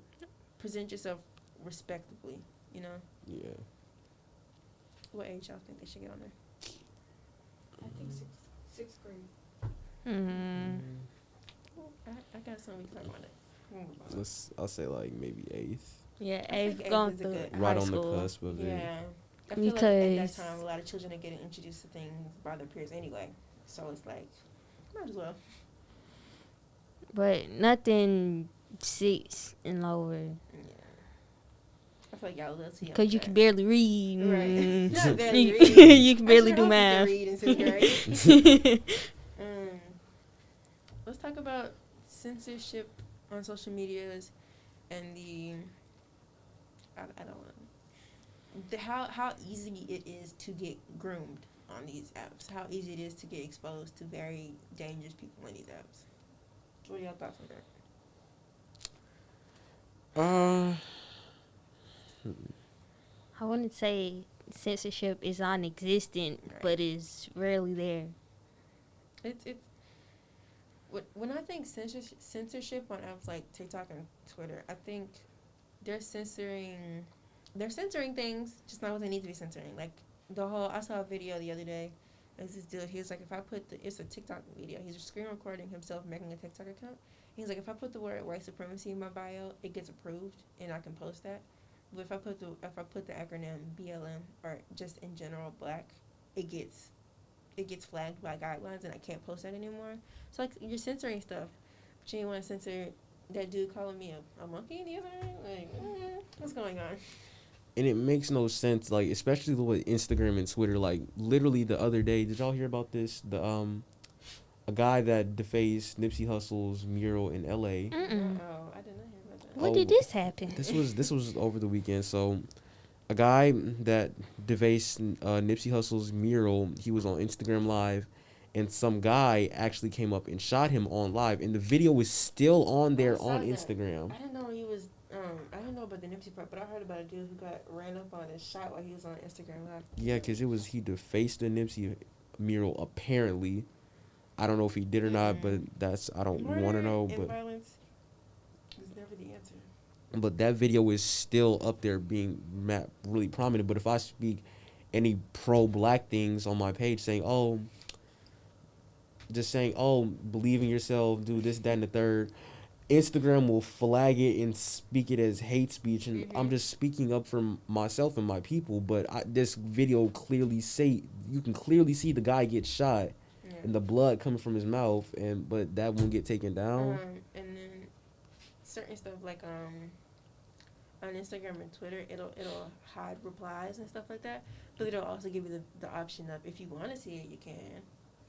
present yourself respectably. You know. Yeah. What age y'all think they should get on there? I think sixth grade. I got something we talk about it. I'll say like maybe 8th. Yeah, I think I've gone eighth is a through good- Right high on school. the cusp of it. Yeah. I feel like at that Because- time, a lot of children are getting introduced to things by their peers anyway. So it's like, might as well. But nothing 6 and lower. Yeah. I feel like y'all a little too young. Because you for can that. barely read. Right. Not barely you, read. you can barely I do sure hope math. you can read in 6th grade. Let's talk about censorship on social medias and I don't know. How easy it is to get groomed on these apps. How easy it is to get exposed to very dangerous people on these apps. What are y'all thoughts on that? I wouldn't say censorship is non-existent, Right. but is rarely there. It's when I think censorship on apps like TikTok and Twitter, I think they're censoring things, just not what they need to be censoring. Like I saw a video the other day. There's this dude. He was like, if I put it's a TikTok video. He's screen recording himself making a TikTok account. He's like, if I put the word white supremacy in my bio, it gets approved and I can post that. But if I put the acronym BLM or just in general black, it gets flagged by guidelines and I can't post that anymore. So like you're censoring stuff, but you didn't want to censor that dude calling me a monkey the other day. Like, what's going on? And it makes no sense, like especially with Instagram and Twitter. Like literally the other day, did y'all hear about this? A guy that defaced Nipsey Hussle's mural in L.A. Oh, I did not hear about that. When did this happen? This was over the weekend. So, a guy that defaced Nipsey Hussle's mural, he was on Instagram Live, and some guy actually came up and shot him on live, and the video is still on there saw on that. Instagram. I didn't know he was. I didn't know about the Nipsey part, but I heard about a dude who got ran up on and shot while he was on Instagram Live. Yeah, because he defaced the Nipsey mural apparently. I don't know if he did or not, but I don't want to know. And But violence is never the answer. but that video is still up there being really prominent. But if I speak any pro-black things on my page saying, believe in yourself, do this, that, and the third, Instagram will flag it and speak it as hate speech, and I'm just speaking up for myself and my people. But this video you can clearly see the guy get shot and the blood coming from his mouth, but that won't get taken down. And then certain stuff like on Instagram and Twitter, it'll hide replies and stuff like that, but it'll also give you the option of if you want to see it, you can.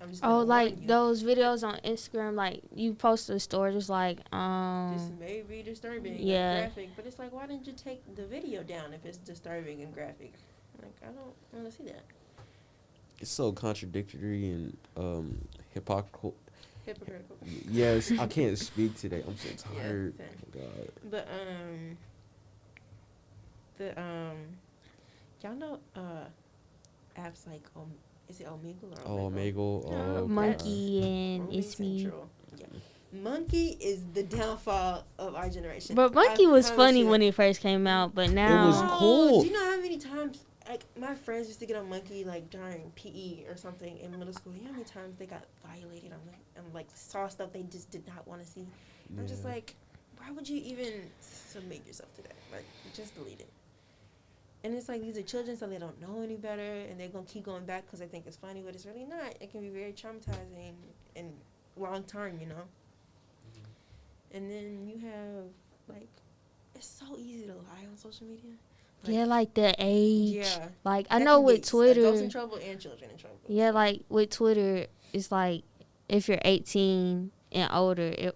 I'm just Oh, gonna like warn you. those videos on Instagram, like you post a story just like This may be disturbing yeah. and graphic, but it's like, why didn't you take the video down if it's disturbing and graphic? Like, I don't want to see that. It's so contradictory and hypocritical. Hypocritical. Yes, I can't speak today. I'm so tired. same. Oh God. But y'all know apps like is it Omegle or Oh, Omegle? Omegle. Monkey and Grooming It's Me. Central. Yeah. Monkey is the downfall of our generation. But Monkey I was promise funny you. when it first came out, but was now cool. Do you know how many times like my friends used to get on Monkey like during PE or something in middle school? You know how many times they got violated on and like saw stuff they just did not want to see? I'm just like, why would you even submit yourself to that? Like, just delete it. And it's like these are children, so they don't know any better, and they're gonna keep going back because they think it's funny, but it's really not. It can be very traumatizing and long term, you know. And then you have like, it's so easy to lie on social media. yeah, like the age. Yeah. Like I That know can with get Twitter. adults in trouble and children in trouble. Yeah, like with Twitter, it's like if you're 18 and older,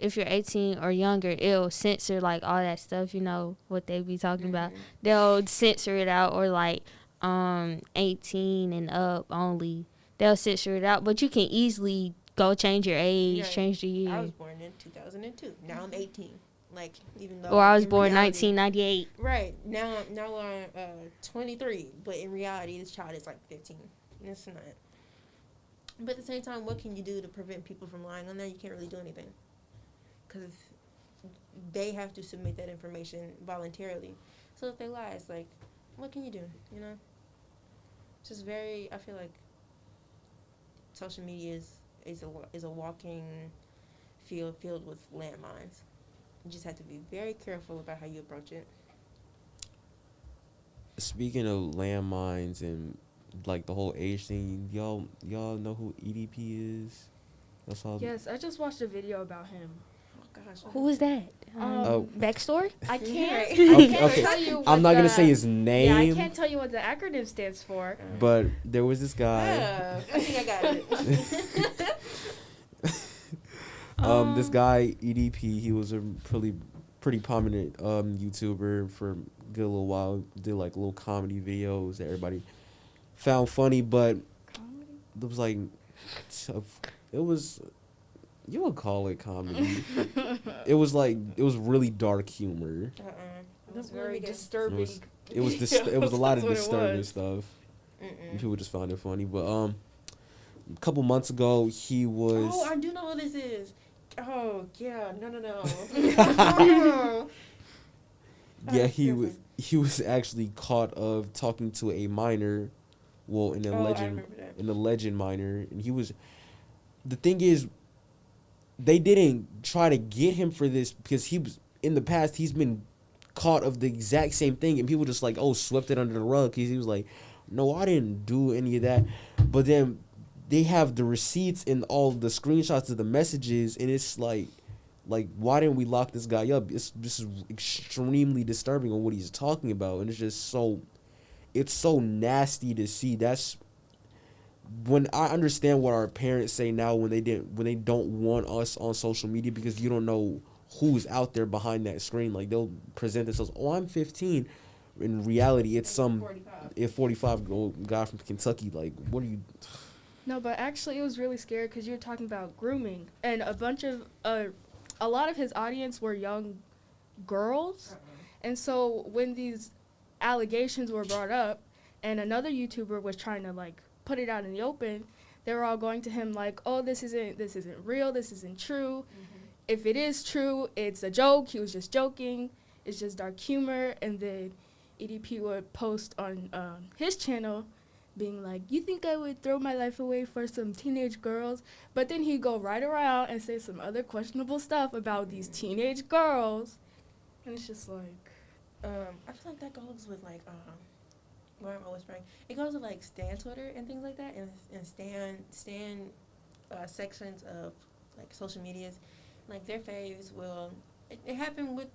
if you're 18 or younger, it'll censor like all that stuff. You know what they be talking about. They'll censor it out, or like 18 and up only. They'll censor it out, but you can easily go change your age, Yeah. change the year. I was born in 2002. Now I'm 18. Like, even though. Or I was in born reality- 1998. Right. Now I'm 23. But in reality, this child is like 15. And it's not. But at the same time, what can you do to prevent people from lying on there? You can't really do anything. Because they have to submit that information voluntarily. So if they lie, it's like, what can you do? You know? It's just very, I feel like social media is a walking field filled with landmines. You just have to be very careful about how you approach it. Speaking of landmines and like the whole age thing, y'all know who EDP is? That's all. Yes, I just watched a video about him. Oh gosh. Who is that? Oh. Backstory? I can't. Okay, I can't okay. tell you. I'm what not gonna the- say his Yeah, I name, can't tell you what the acronym stands for. but there was this guy. I think I got it. This guy EDP. He was a pretty prominent YouTuber for a good little while. Did like little comedy videos that everybody found funny, but it was like it was. You would call it comedy. It was really dark humor. It was very It disturbing. was it was a lot of That's what it disturbing was. stuff. Mm-mm. People just found it funny, but a couple months ago he was. Oh, I do know who this is. Oh, yeah. No. Yeah, he was actually caught of talking to a minor, well, an I alleged remember that. an alleged minor, and he was. The thing is, they didn't try to get him for this because he was in the past. He's been caught of the exact same thing, and people just like swept it under the rug because he was like, "No, I didn't do any of that." But then they have the receipts and all the screenshots of the messages, and it's like why didn't we lock this guy up? This is extremely disturbing on what he's talking about, and it's so nasty to see. That's when I understand what our parents say now when they don't want us on social media because you don't know who's out there behind that screen. Like they'll present themselves, I'm 15. In reality, it's some 45-year-old guy from Kentucky. Like, what are you? No, but actually, it was really scary because you were talking about grooming, and a lot of his audience were young girls, and so when these allegations were brought up, and another YouTuber was trying to like put it out in the open, they were all going to him like, "Oh, this isn't real. This isn't true. if it is true, it's a joke. He was just joking. It's just dark humor. And then EDP would post on his channel being like, you think I would throw my life away for some teenage girls? But then he'd go right around and say some other questionable stuff about these teenage girls. And it's just like... I feel like that goes with, like, where I'm always whispering. It goes with, like, Stan Twitter and things like that, and Stan sections of, like, social medias. Like, their faves will... It happened with,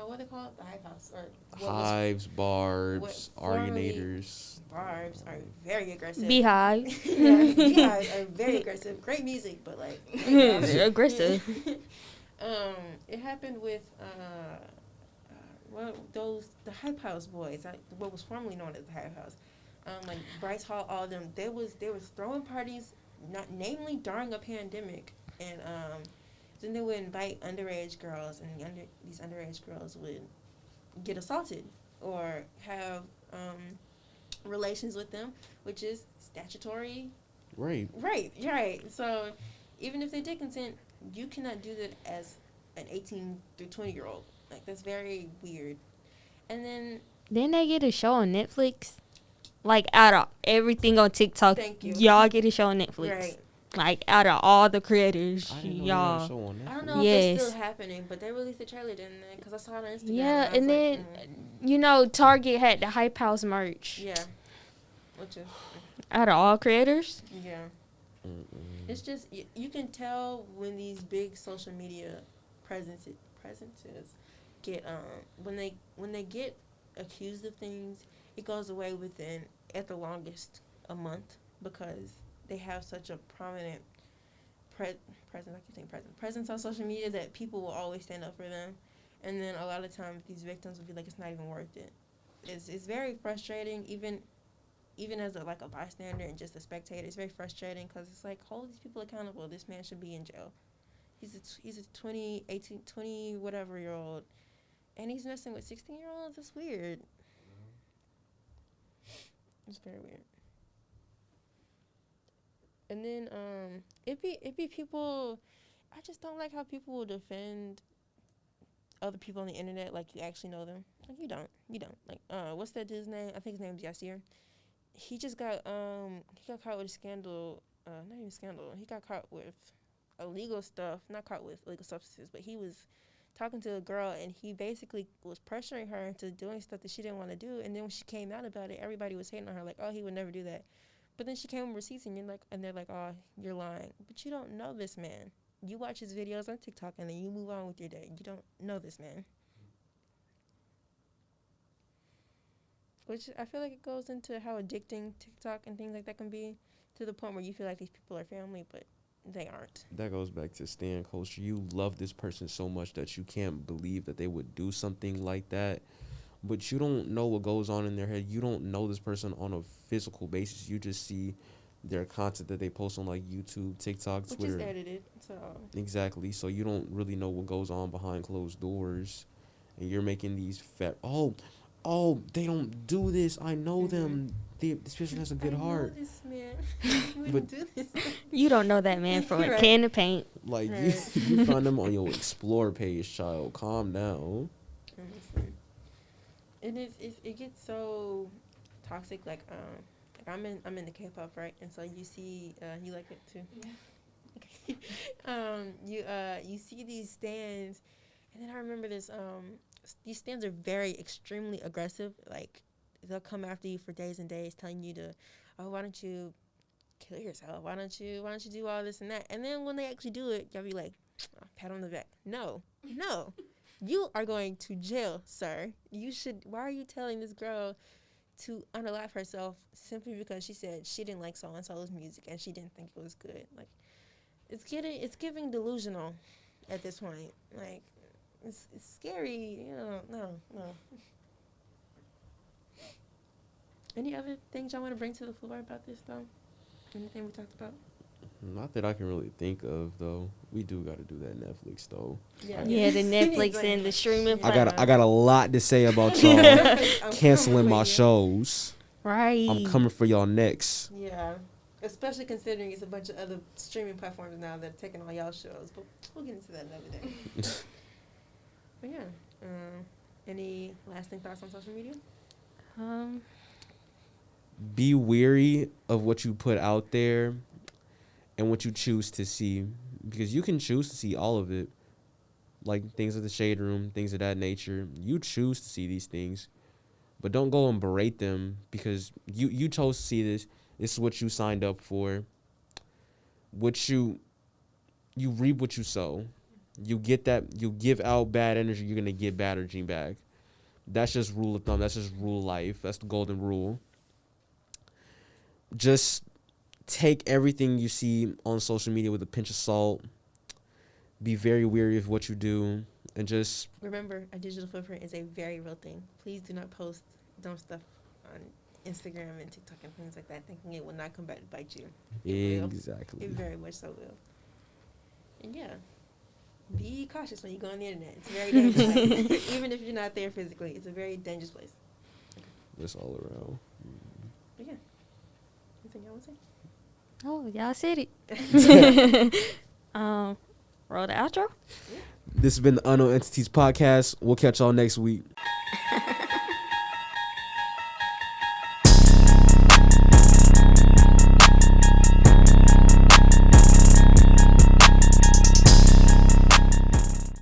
what they call it? The Hive House. Or Hives, barbs, Argonators. Barbs are very aggressive. Beehive. Yeah, beehives are very aggressive. Great music, but, like... Aggressive. It happened with... the Hype House boys, what was formerly known as the Hype House, like Bryce Hall, all of them, they was throwing parties, not namely during a pandemic, and then they would invite underage girls, and these underage girls would get assaulted or have relations with them, which is statutory. Right. Right. So even if they did consent, you cannot do that as an 18 through 20-year-old. Like, that's very weird. And then... Didn't they get a show on Netflix? Like, out of everything on TikTok, Thank you. y'all get a show on Netflix. Right. Like, out of all the creators, I didn't know y'all. they had a show on I don't Netflix. know if Yes. it's still happening, but they released a trailer, didn't they? Because I saw it on Instagram. Yeah, I was and like, then, you know, Target had the Hype House merch. Yeah. Which is... Out of all creators? Yeah. Mm-mm. It's just... You can tell when these big social media presences get... When they get accused of things, it goes away within, at the longest, a month, because they have such a prominent presence on social media that people will always stand up for them. And then a lot of times these victims will be like, it's not even worth it. It's very frustrating, even as a bystander and just a spectator. It's very frustrating because it's like, hold these people accountable. This man should be in jail. He's a 20 whatever year old, and he's messing with 16-year-olds. That's weird. It's very weird. And then it be people. I just don't like how people will defend other people on the internet like you actually know them. Like, you don't. Like, what's that dude's name? I think his name's Yasir. He just got caught with a scandal. Not even scandal. He got caught with illegal stuff. Not caught with illegal substances, but he was talking to a girl, and he basically was pressuring her into doing stuff that she didn't want to do. And then when she came out about it, everybody was hating on her, like, oh, he would never do that. But then she came with receipts, and they're like, oh, you're lying. But you don't know this man. You watch his videos on TikTok, and then you move on with your day. You don't know this man. Which I feel like it goes into how addicting TikTok and things like that can be, to the point where you feel like these people are family, but they aren't. That goes back to stan culture. You love this person so much that you can't believe that they would do something like that. But you don't know what goes on in their head. You don't know this person on a physical basis. You just see their content that they post on, like, YouTube, TikTok, Twitter. Which is edited, so... Exactly. So you don't really know what goes on behind closed doors. And you're making these oh, they don't do this. I know them. This person has a good heart. I know this man. We But- do this. You don't know that man from a Right. can of paint. Like, Right. you find them on your Explore page, child. Calm down. Honestly. It gets so toxic. Like I'm in the K-pop, right? And so you see you like it too. Yeah. You see these stands, and then I remember this. These stands are very extremely aggressive. Like, they'll come after you for days and days, telling you to, oh, why don't you kill yourself? Why don't you do all this and that? And then when they actually do it, y'all be like, oh, pat on the back. No. You are going to jail, sir. Why are you telling this girl to unalive herself simply because she said she didn't like so-and-so's music and she didn't think it was good? Like, it's giving delusional at this point. Like, it's scary. No. Any other things y'all want to bring to the floor about this, though? Anything we talked about? Not that I can really think of, though. We do got to do that Netflix, though. Yeah, the Netflix and the streaming I platform. got a lot to say about y'all I'm canceling coming my for you. shows. Right. I'm coming for y'all next. Yeah. Especially considering it's a bunch of other streaming platforms now that are taking all y'all shows. But we'll get into that another day. But yeah. Any lasting thoughts on social media? Be weary of what you put out there and what you choose to see, because you can choose to see all of it, like things of the shade room, things of that nature. You choose to see these things, but don't go and berate them because you chose to see this. This is what you signed up for. What you reap what you sow. You get that. You give out bad energy, you're gonna get bad energy back. That's just rule of thumb. That's just rule of life. That's the golden rule. Just take everything you see on social media with a pinch of salt. Be very wary of what you do, and just Remember, a digital footprint is a very real thing. Please do not post dumb stuff on Instagram and TikTok and things like that, thinking it will not come back to bite you. It will. exactly. It very much so will. And yeah, be cautious when you go on the internet. It's a very dangerous place. Even if you're not there physically, it's a very dangerous place. It's all around. But yeah. Anything y'all want to say? Oh, y'all said it. Roll the outro. This has been the Unknown Entities Podcast. We'll catch y'all next week.